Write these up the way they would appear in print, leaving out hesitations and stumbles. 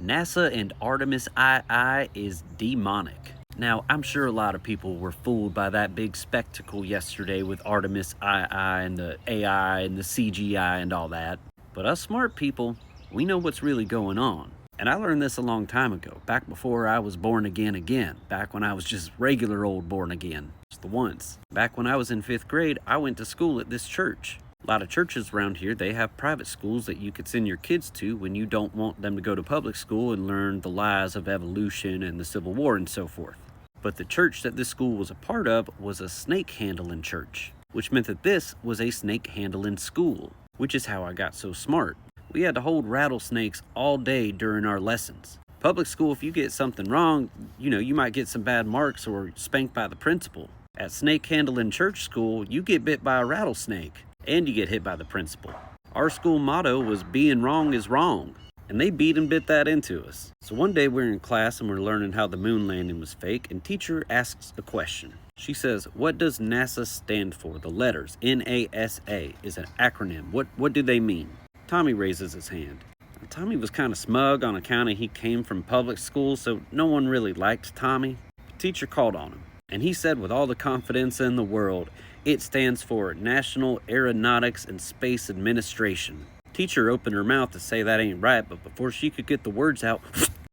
NASA and Artemis II is demonic. Now, I'm sure a lot of people were fooled by that big spectacle yesterday with Artemis II and the AI and the CGI and all that. But us smart people, we know what's really going on. And I learned this a long time ago, back before I was born again, back when I was just regular old born again, just the once. Back when I was in 5th grade, I went to school at this church. A lot of churches around here, they have private schools that you could send your kids to when you don't want them to go to public school and learn the lies of evolution and the Civil War and so forth. But the church that this school was a part of was a snake handling church, which meant that this was a snake handling school, which is how I got so smart. We had to hold rattlesnakes all day during our lessons. Public school, if you get something wrong, you might get some bad marks or spanked by the principal. At snake handling church school, you get bit by a rattlesnake and you get hit by the principal. Our school motto was being wrong is wrong, and they beat and bit that into us. So one day we're in class and we're learning how the moon landing was fake, and teacher asks a question. She says, "What does NASA stand for?" The letters NASA is an acronym. What do they mean? Tommy raises his hand. Tommy was kind of smug on account of he came from public school, so no one really liked Tommy. The teacher called on him, and he said with all the confidence in the world, "It stands for National Aeronautics and Space Administration." Teacher opened her mouth to say that ain't right, but before she could get the words out,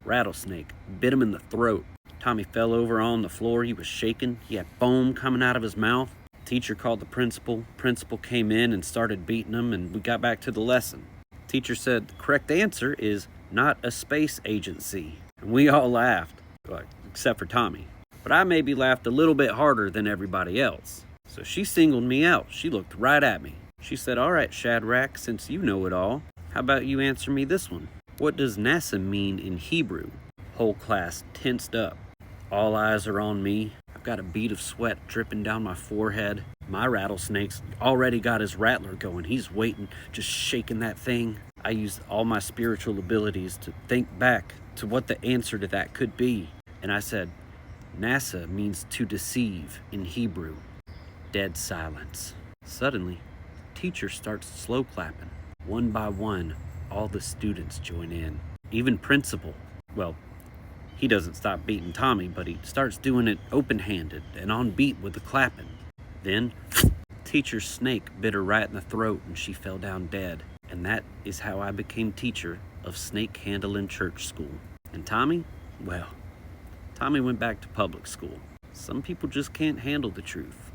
rattlesnake bit him in the throat. Tommy fell over on the floor. He was shaking. He had foam coming out of his mouth. Teacher called the principal. Principal came in and started beating him, and we got back to the lesson. Teacher said the correct answer is not a space agency. And we all laughed, except for Tommy. But I maybe laughed a little bit harder than everybody else. So she singled me out. She looked right at me. She said, "All right, Shadrach, since you know it all, how about you answer me this one? What does NASA mean in Hebrew?" Whole class tensed up. All eyes are on me. I've got a bead of sweat dripping down my forehead. My rattlesnake's already got his rattler going. He's waiting, just shaking that thing. I used all my spiritual abilities to think back to what the answer to that could be. And I said, "NASA means to deceive in Hebrew." Dead silence. Suddenly, teacher starts slow clapping. One by one, all the students join in. Even principal. Well, he doesn't stop beating Tommy, but he starts doing it open-handed and on beat with the clapping. Then, teacher's snake bit her right in the throat and she fell down dead. And that is how I became teacher of snake handling church school. And Tommy? Well, Tommy went back to public school. Some people just can't handle the truth.